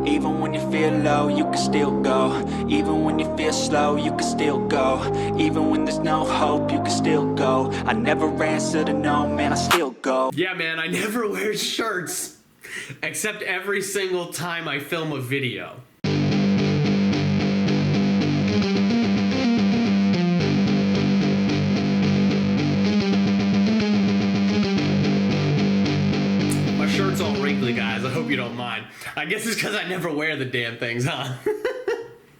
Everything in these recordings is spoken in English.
Even when you feel low, you can still go. Even when you feel slow, you can still go. Even when there's no hope, you can still go. I never answer to no, man, I still go. Yeah, man, I never wear shirts, except every single time I film a video. My shirt's all wrinkly, guys. I hope you don't mind. I guess it's because I never wear the damn things, huh?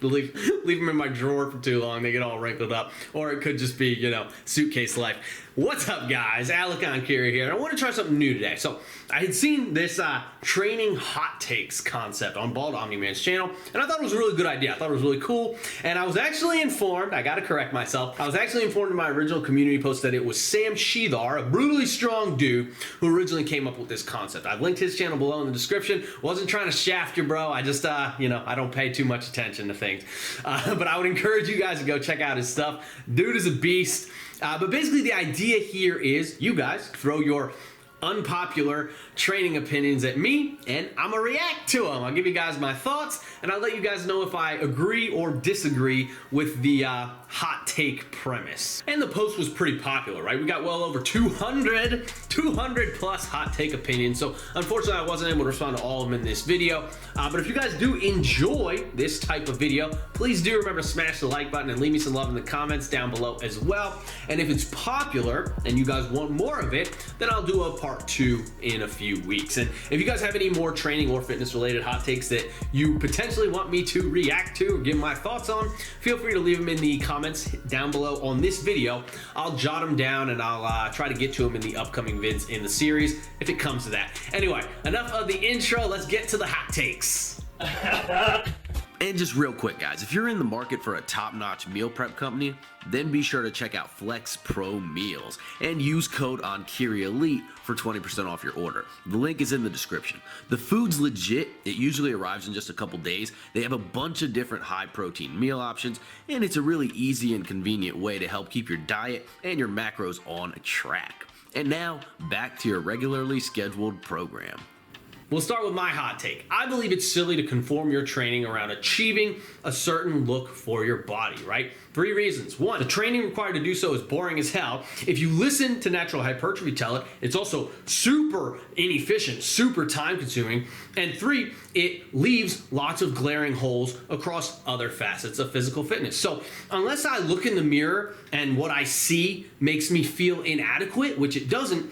leave them in my drawer for too long, they get all wrinkled up. Or it could just be, you know, suitcase life. What's up, guys? Enkiri here, and I want to try something new today. So I had seen this training hot takes concept on Bald Omni-Man's channel, and I thought it was a really good idea. I thought it was really cool, and I was actually informed, I gotta correct myself, I was actually informed in my original community post that it was Sam Shethar, a brutally strong dude, who originally came up with this concept. I've linked his channel below in the description. Wasn't trying to shaft you, bro. I just, you know, I don't pay too much attention to things. But I would encourage you guys to go check out his stuff. Dude is a beast. But basically the idea here is you guys throw your unpopular training opinions at me, and I'm gonna react to them. I'll give you guys my thoughts, and I'll let you guys know if I agree or disagree with the hot take premise. And the post was pretty popular, right? We got well over 200 plus hot take opinions, so unfortunately I wasn't able to respond to all of them in this video. But if you guys do enjoy this type of video, please do remember to smash the like button and leave me some love in the comments down below as well. And if it's popular and you guys want more of it, then I'll do a part 2 in a few weeks. And if you guys have any more training or fitness related hot takes that you potentially want me to react to or give my thoughts on, feel free to leave them in the comments down below on this video. I'll jot them down and I'll try to get to them in the upcoming vids in the series if it comes to that. Anyway, enough of the intro, let's get to the hot takes. And just real quick, guys, if you're in the market for a top-notch meal prep company, then be sure to check out FlexPro meals and use code Enkiri Elite for 20% off your order. The link is in the description. The food's legit. It usually arrives in just a couple days. They have a bunch of different high-protein meal options, and it's a really easy and convenient way to help keep your diet and your macros on track. And now, back to your regularly scheduled program. We'll start with my hot take. I believe it's silly to conform your training around achieving a certain look for your body, right? 3 reasons. 1, the training required to do so is boring as hell. If you listen to natural hypertrophy tell it, it's also super inefficient, super time consuming. And 3, it leaves lots of glaring holes across other facets of physical fitness. So unless I look in the mirror and what I see makes me feel inadequate, which it doesn't,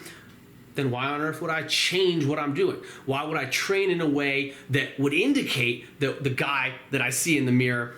then why on earth would I change what I'm doing? Why would I train in a way that would indicate that the guy that I see in the mirror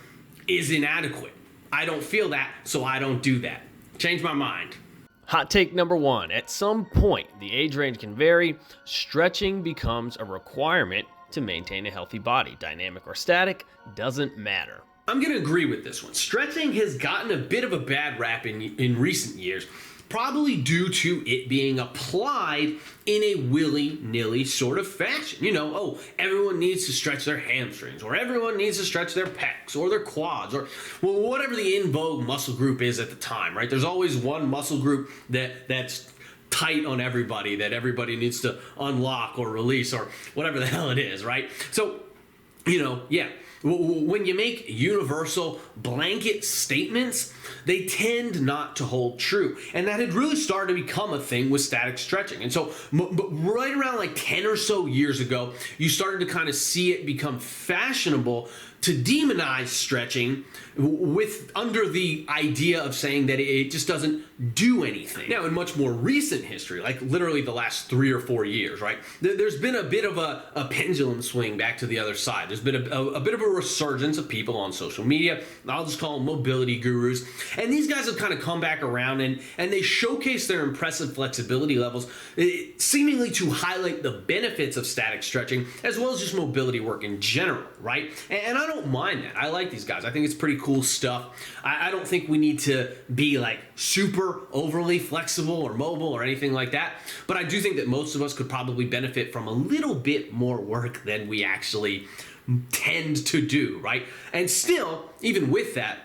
is inadequate? I don't feel that, so I don't do that. Change my mind. Hot take number 1. At some point, the age range can vary. Stretching becomes a requirement to maintain a healthy body. Dynamic or static, doesn't matter. I'm gonna agree with this one. Stretching has gotten a bit of a bad rap in recent years, probably due to it being applied in a willy-nilly sort of fashion. You know, oh, everyone needs to stretch their hamstrings, or everyone needs to stretch their pecs, or their quads, or well, whatever the in vogue muscle group is at the time, right? There's always one muscle group that's tight on everybody, that everybody needs to unlock or release, or whatever the hell it is, right? So, you know, yeah. When you make universal blanket statements, they tend not to hold true. And that had really started to become a thing with static stretching. And so right around like 10 or so years ago, you started to kind of see it become fashionable to demonize stretching with under the idea of saying that it just doesn't do anything. Now, in much more recent history, like literally the last 3 or 4 years, right, there's been a bit of a pendulum swing back to the other side. There's been a bit of a resurgence of people on social media. I'll just call them mobility gurus. And these guys have kind of come back around and they showcase their impressive flexibility levels, seemingly to highlight the benefits of static stretching as well as just mobility work in general, right? And I don't mind that. I like these guys. I think it's pretty cool stuff. I don't think we need to be like super overly flexible or mobile or anything like that. But I do think that most of us could probably benefit from a little bit more work than we actually tend to do, right? And still, even with that,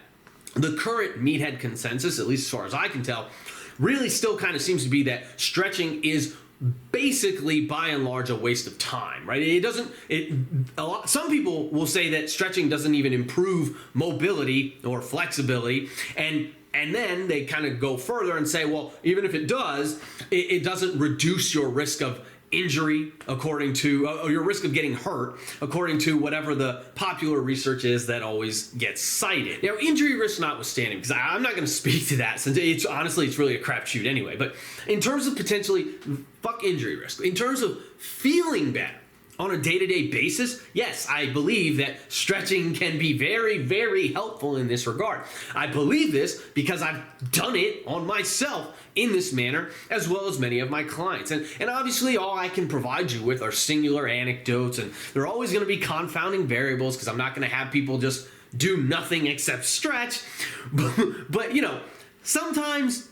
the current meathead consensus, at least as far as I can tell, really still kind of seems to be that stretching is basically by and large a waste of time, right? Some people will say that stretching doesn't even improve mobility or flexibility, and then they kind of go further and say, well, even if it does, it doesn't reduce your risk of injury according to your risk of getting hurt according to whatever the popular research is that always gets cited. Now, injury risk notwithstanding, because I'm not going to speak to that since it's really a crapshoot anyway, but in terms of potentially fuck injury risk, in terms of feeling better on a day-to-day basis, yes, I believe that stretching can be very, very helpful in this regard. I believe this because I've done it on myself in this manner, as well as many of my clients. And obviously all I can provide you with are singular anecdotes, and there are always going to be confounding variables because I'm not going to have people just do nothing except stretch. But sometimes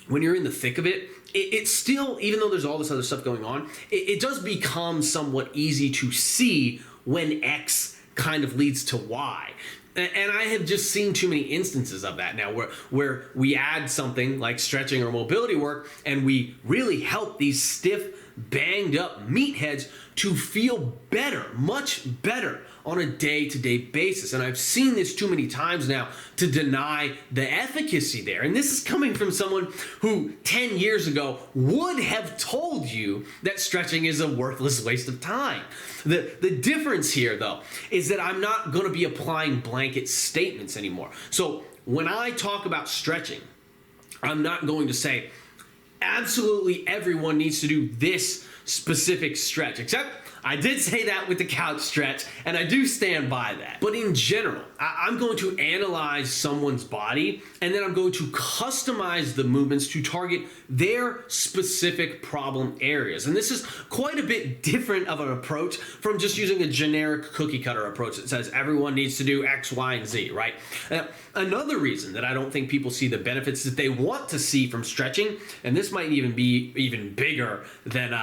when you're in the thick of it, it's still, even though there's all this other stuff going on, it does become somewhat easy to see when X kind of leads to Y. And I have just seen too many instances of that now where we add something like stretching or mobility work and we really help these stiff, banged up meatheads to feel better, much better on a day-to-day basis. And I've seen this too many times now to deny the efficacy there. And this is coming from someone who 10 years ago would have told you that stretching is a worthless waste of time. The difference here, though, is that I'm not going to be applying blanket statements anymore. So when I talk about stretching, I'm not going to say absolutely everyone needs to do this specific stretch, except I did say that with the couch stretch, and I do stand by that. But in general, I'm going to analyze someone's body, and then I'm going to customize the movements to target their specific problem areas. And this is quite a bit different of an approach from just using a generic cookie cutter approach that says everyone needs to do X, Y, and Z, right? Another reason that I don't think people see the benefits that they want to see from stretching, and this might even be even bigger than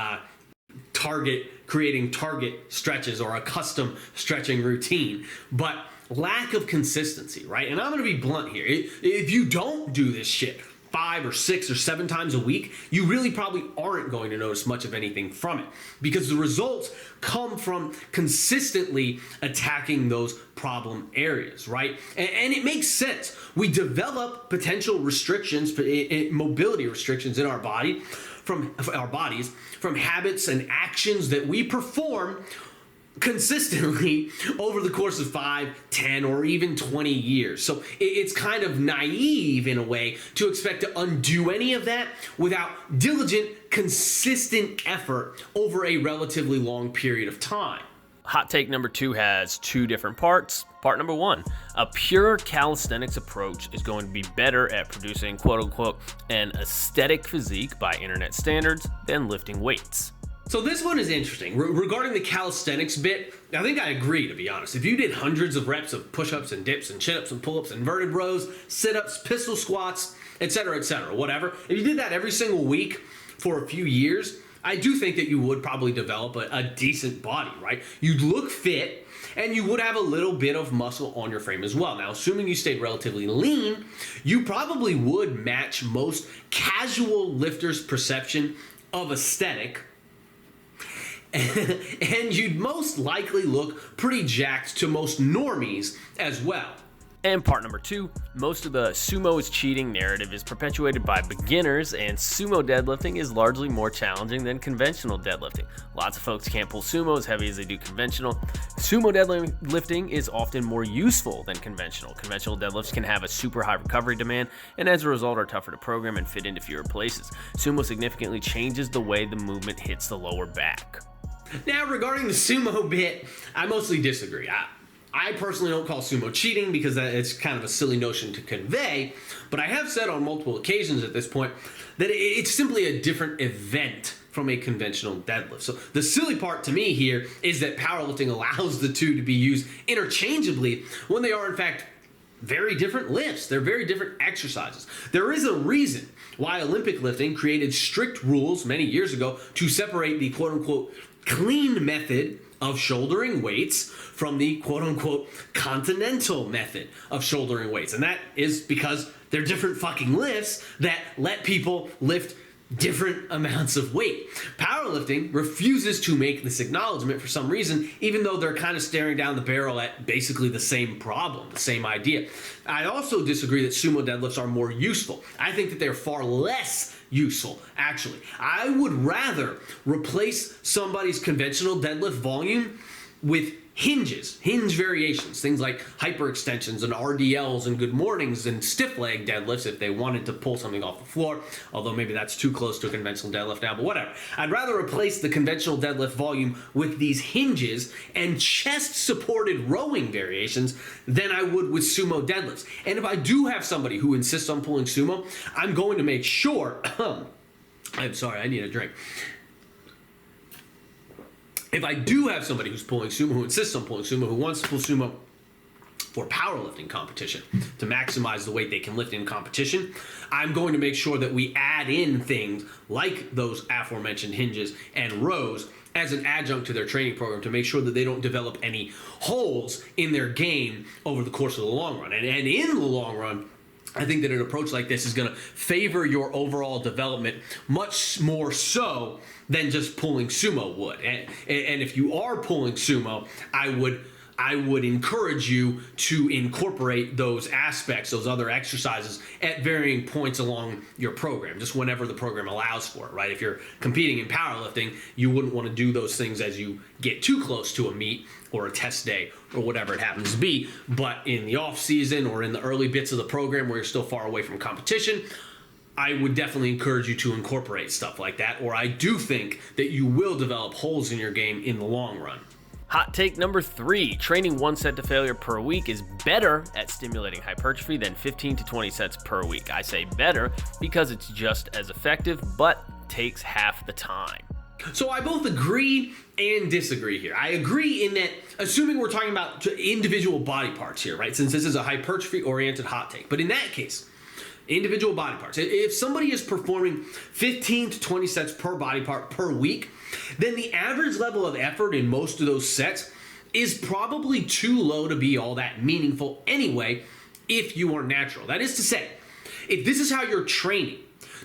creating target stretches or a custom stretching routine, but lack of consistency, right? And I'm going to be blunt here. If you don't do this shit 5 or 6 or 7 times a week, you really probably aren't going to notice much of anything from it, because the results come from consistently attacking those problem areas, right? And it makes sense. We develop potential restrictions, mobility restrictions in our bodies from habits and actions that we perform consistently over the course of 5, 10, or even 20 years. So it's kind of naive in a way to expect to undo any of that without diligent, consistent effort over a relatively long period of time. Hot take number 2 has 2 different parts. Part number 1, a pure calisthenics approach is going to be better at producing quote-unquote an aesthetic physique by internet standards than lifting weights. So this one is interesting. Regarding the calisthenics bit, I think I agree, to be honest. If you did hundreds of reps of push-ups and dips and chin-ups and pull-ups, inverted rows, sit-ups, pistol squats, etc., whatever, if you did that every single week for a few years, I do think that you would probably develop a decent body, right? You'd look fit, and you would have a little bit of muscle on your frame as well. Now, assuming you stayed relatively lean, you probably would match most casual lifters' perception of aesthetic, and you'd most likely look pretty jacked to most normies as well. And part number 2, most of the sumo is cheating narrative is perpetuated by beginners, and sumo deadlifting is largely more challenging than conventional deadlifting. Lots of folks can't pull sumo as heavy as they do conventional. Sumo deadlifting is often more useful than conventional. Conventional deadlifts can have a super high recovery demand, and as a result are tougher to program and fit into fewer places. Sumo significantly changes the way the movement hits the lower back. Now, regarding the sumo bit, I mostly disagree. I personally don't call sumo cheating because it's kind of a silly notion to convey, but I have said on multiple occasions at this point that it's simply a different event from a conventional deadlift. So the silly part to me here is that powerlifting allows the two to be used interchangeably when they are in fact very different lifts. They're very different exercises. There is a reason why Olympic lifting created strict rules many years ago to separate the quote-unquote clean method of shouldering weights from the quote-unquote continental method of shouldering weights. And that is because they're different fucking lifts that let people lift different amounts of weight. Powerlifting refuses to make this acknowledgement for some reason, even though they're kind of staring down the barrel at basically the same problem, the same idea. I also disagree that sumo deadlifts are more useful. I think that they're far less useful, actually. I would rather replace somebody's conventional deadlift volume with hinge variations, things like hyperextensions and RDLs and good mornings and stiff leg deadlifts if they wanted to pull something off the floor, although maybe that's too close to a conventional deadlift now, but whatever. I'd rather replace the conventional deadlift volume with these hinges and chest-supported rowing variations than I would with sumo deadlifts. And if I do have somebody who insists on pulling sumo, I'm going to make sure... I'm sorry, I need a drink. If I do have somebody who's pulling sumo, who insists on pulling sumo, who wants to pull sumo for powerlifting competition to maximize the weight they can lift in competition, I'm going to make sure that we add in things like those aforementioned hinges and rows as an adjunct to their training program to make sure that they don't develop any holes in their game over the course of the long run. And in the long run, I think that an approach like this is going to favor your overall development much more so than just pulling sumo would. And if you are pulling sumo, I would encourage you to incorporate those aspects, those other exercises at varying points along your program, just whenever the program allows for it, right? If you're competing in powerlifting, you wouldn't want to do those things as you get too close to a meet or a test day or whatever it happens to be. But in the off season or in the early bits of the program where you're still far away from competition, I would definitely encourage you to incorporate stuff like that, or I do think that you will develop holes in your game in the long run. Hot take number 3, training 1 set to failure per week is better at stimulating hypertrophy than 15 to 20 sets per week. I say better because it's just as effective, but takes half the time. So I both agree and disagree here. I agree in that, assuming we're talking about individual body parts here, right? Since this is a hypertrophy-oriented hot take. But in that case, individual body parts. If somebody is performing 15 to 20 sets per body part per week, then the average level of effort in most of those sets is probably too low to be all that meaningful anyway if you are natural. That is to say, if this is how you're training,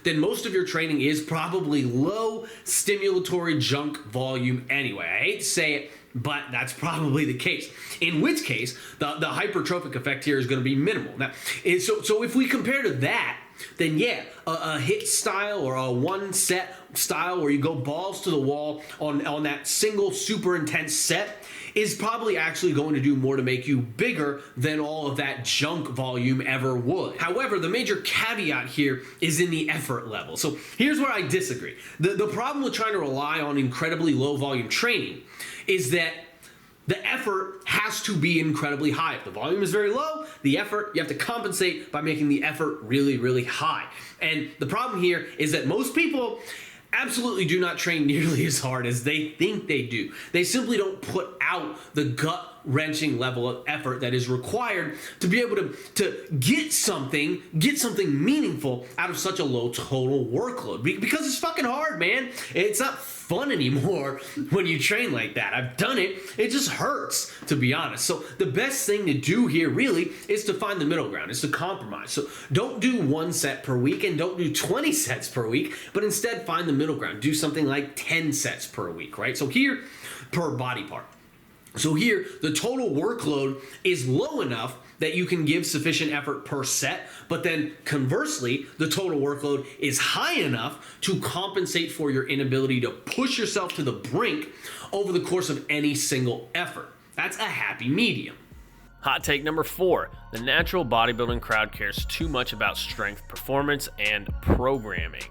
then most of your training is probably low stimulatory junk volume anyway. I hate to say it, but that's probably the case. In which case, the hypertrophic effect here is going to be minimal. Now, so if we compare to that, then yeah, a hit style or a one set style where you go balls to the wall on that single super intense set is probably actually going to do more to make you bigger than all of that junk volume ever would. However, the major caveat here is in the effort level. So here's where I disagree. The problem with trying to rely on incredibly low volume training is that the effort has to be incredibly high. If the volume is very low, the effort, you have to compensate by making the effort really, really high. And the problem here is that most people absolutely do not train nearly as hard as they think they do. They simply don't put out the gut-wrenching level of effort that is required to be able to get something meaningful out of such a low total workload. Because it's fucking hard, man. It's not fun anymore when you train like that. I've done it. It just hurts, to be honest. So the best thing to do here really is to find the middle ground, is to compromise. So don't do 1 set per week and don't do 20 sets per week, but instead find the middle ground. Do something like 10 sets per week, right? So here, per body part. So here, the total workload is low enough that you can give sufficient effort per set, but then conversely, the total workload is high enough to compensate for your inability to push yourself to the brink over the course of any single effort. That's a happy medium. Hot take number 4, the natural bodybuilding crowd cares too much about strength performance and programming.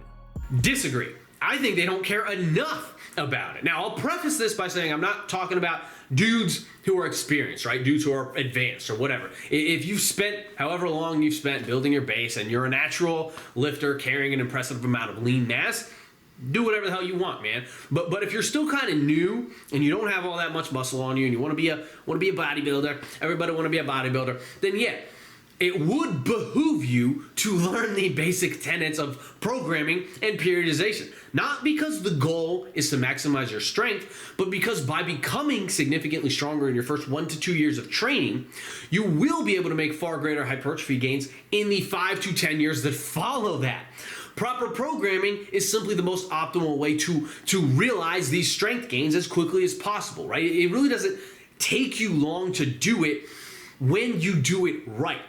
Disagree. I think they don't care enough about it. Now, I'll preface this by saying I'm not talking about dudes who are experienced, right? Dudes who are advanced or whatever. If you've spent however long you've spent building your base and you're a natural lifter carrying an impressive amount of lean mass, do whatever the hell you want, man. But if you're still kind of new and you don't have all that much muscle on you and you want to be a bodybuilder, everybody want to be a bodybuilder, then yeah, it would behoove you to learn the basic tenets of programming and periodization. Not because the goal is to maximize your strength, but because by becoming significantly stronger in your first 1 to 2 years of training, you will be able to make far greater hypertrophy gains in the 5 to 10 years that follow that. Proper programming is simply the most optimal way to realize these strength gains as quickly as possible, right? It really doesn't take you long to do it when you do it right.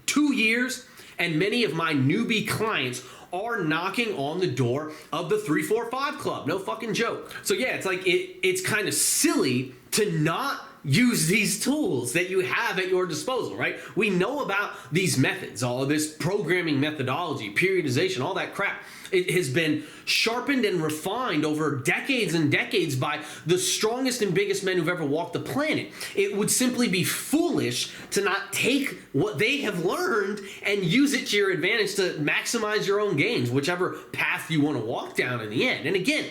2 years, and many of my newbie clients are knocking on the door of the 3-4-5 club. No fucking joke. So yeah, it's like it's kind of silly to not use these tools that you have at your disposal, right? We know about these methods, all of this programming methodology, periodization, all that crap. It has been sharpened and refined over decades and decades by the strongest and biggest men who've ever walked the planet. It would simply be foolish to not take what they have learned and use it to your advantage to maximize your own gains, whichever path you want to walk down in the end. And again,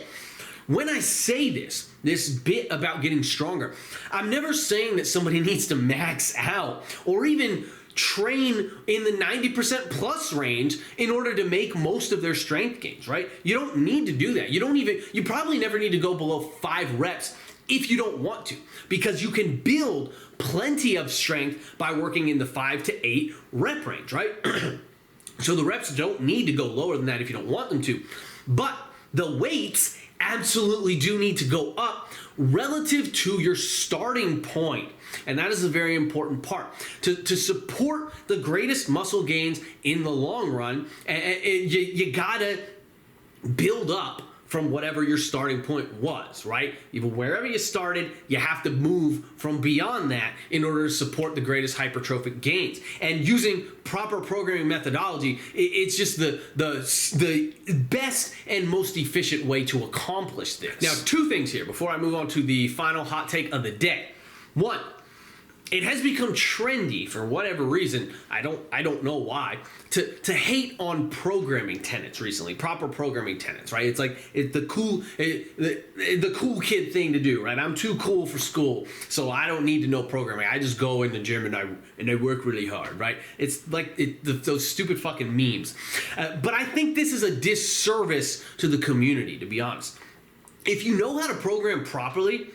when I say this bit about getting stronger, I'm never saying that somebody needs to max out or even train in the 90% plus range in order to make most of their strength gains, right? You don't need to do that. You probably never need to go below 5 reps if you don't want to, because you can build plenty of strength by working in the 5 to 8 rep range, right? So the reps don't need to go lower than that if you don't want them to, but the weights absolutely do need to go up relative to your starting point. And that is a very important part. To support the greatest muscle gains in the long run, you gotta build up from whatever your starting point was, right? Even wherever you started, you have to move from beyond that in order to support the greatest hypertrophic gains. And using proper programming methodology, it's just the best and most efficient way to accomplish this. Now, 2 things here before I move on to the final hot take of the day. 1, it has become trendy for whatever reason, I don't know why, to hate on programming tenets recently, proper programming tenets, right? It's like the cool kid thing to do, right? I'm too cool for school, so I don't need to know programming. I just go in the gym and I work really hard, right? It's like those stupid fucking memes. But I think this is a disservice to the community, to be honest. If you know how to program properly,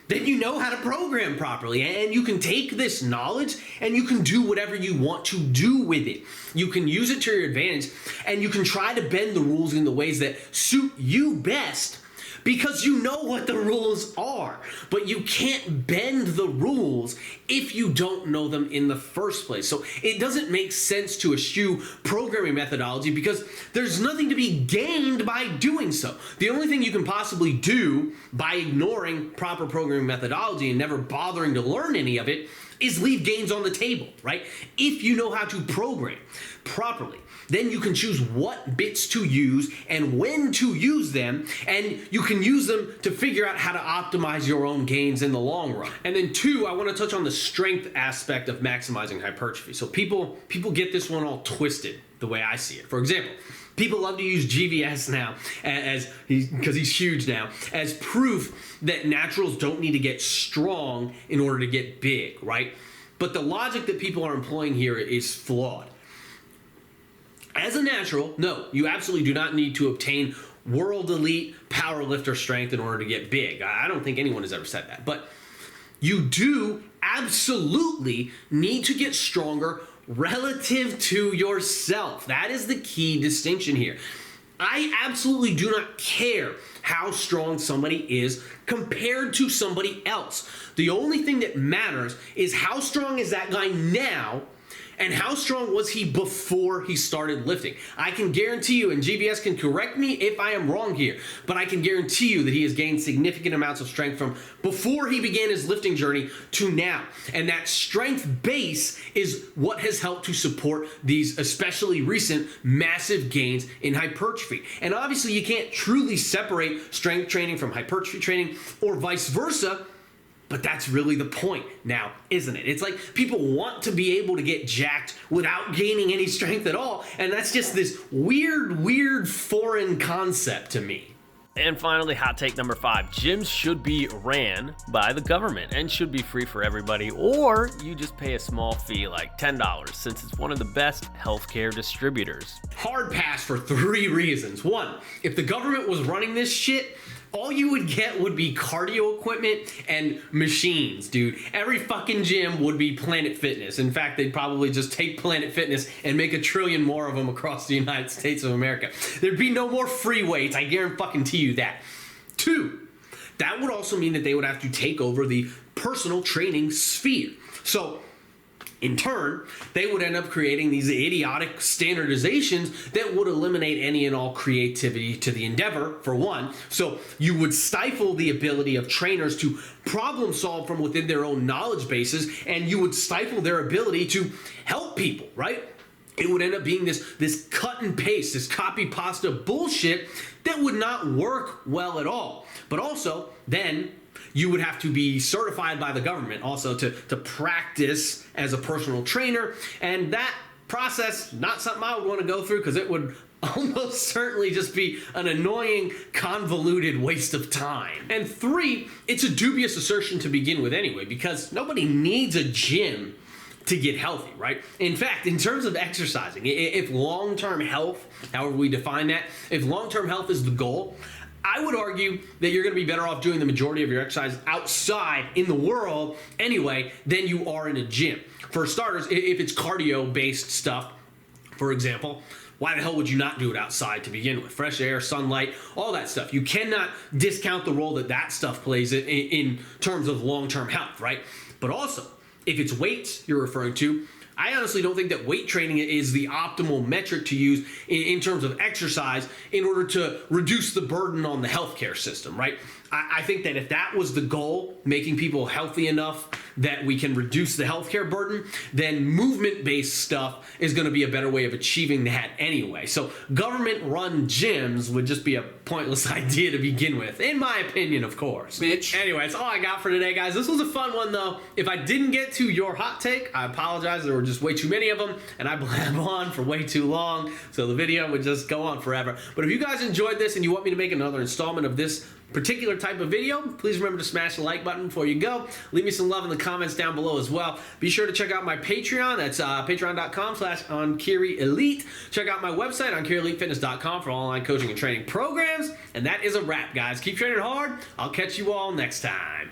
then you know how to program properly, and you can take this knowledge and you can do whatever you want to do with it. You can use it to your advantage, and you can try to bend the rules in the ways that suit you best because you know what the rules are. But you can't bend the rules if you don't know them in the first place. So it doesn't make sense to eschew programming methodology because there's nothing to be gained by doing so. The only thing you can possibly do by ignoring proper programming methodology and never bothering to learn any of it is leave gains on the table, right? If you know how to program properly, then you can choose what bits to use and when to use them, and you can use them to figure out how to optimize your own gains in the long run. And then 2, I want to touch on the strength aspect of maximizing hypertrophy. So people get this one all twisted the way I see it. For example, people love to use GVS now because he's huge now as proof that naturals don't need to get strong in order to get big, right? But the logic that people are employing here is flawed. As a natural, no, you absolutely do not need to obtain world elite powerlifter strength in order to get big. I don't think anyone has ever said that. But you do absolutely need to get stronger relative to yourself. That is the key distinction here. I absolutely do not care how strong somebody is compared to somebody else. The only thing that matters is how strong is that guy now and how strong was he before he started lifting. I can guarantee you, and GBS can correct me if I am wrong here, but I can guarantee you that he has gained significant amounts of strength from before he began his lifting journey to now. And that strength base is what has helped to support these especially recent massive gains in hypertrophy. And obviously you can't truly separate strength training from hypertrophy training or vice versa, but that's really the point now, isn't it? It's like people want to be able to get jacked without gaining any strength at all, and that's just this weird foreign concept to me. And finally, hot take number 5, gyms should be ran by the government and should be free for everybody, or you just pay a small fee like $10 since it's one of the best healthcare distributors. Hard pass for 3 reasons. 1, if the government was running this shit, all you would get would be cardio equipment and machines, dude. Every fucking gym would be Planet Fitness. In fact, they'd probably just take Planet Fitness and make 1 trillion more of them across the United States of America. There'd be no more free weights, I guarantee you that. 2, that would also mean that they would have to take over the personal training sphere. So, in turn, they would end up creating these idiotic standardizations that would eliminate any and all creativity to the endeavor, for one. So you would stifle the ability of trainers to problem solve from within their own knowledge bases, and you would stifle their ability to help people, right? It would end up being this cut and paste, this copy pasta bullshit that would not work well at all. But also, then, you would have to be certified by the government also to practice as a personal trainer. And that process, not something I would want to go through because it would almost certainly just be an annoying, convoluted waste of time. And 3, it's a dubious assertion to begin with anyway, because nobody needs a gym to get healthy, right? In fact, in terms of exercising, if long-term health, however we define that, if long-term health is the goal, I would argue that you're going to be better off doing the majority of your exercise outside in the world anyway than you are in a gym. For starters, if it's cardio-based stuff, for example, why the hell would you not do it outside to begin with? Fresh air, sunlight, all that stuff. You cannot discount the role that stuff plays in terms of long-term health, right? But also, if it's weights you're referring to, I honestly don't think that weight training is the optimal metric to use in terms of exercise in order to reduce the burden on the healthcare system, right? I think that if that was the goal, making people healthy enough that we can reduce the healthcare burden, then movement-based stuff is going to be a better way of achieving that anyway. So government-run gyms would just be a pointless idea to begin with, in my opinion, of course. Bitch. Anyway, that's all I got for today, guys. This was a fun one, though. If I didn't get to your hot take, I apologize. There were just way too many of them, and I blab on for way too long, so the video would just go on forever. But if you guys enjoyed this and you want me to make another installment of this particular type of video, please remember to smash the like button before you go. Leave me some love in the comments down below as well. Be sure to check out my Patreon. That's patreon.com/Enkiri Elite. Check out my website, EnkiriEliteFitness.com, for online coaching and training programs. And that is a wrap, guys. Keep training hard. I'll catch you all next time.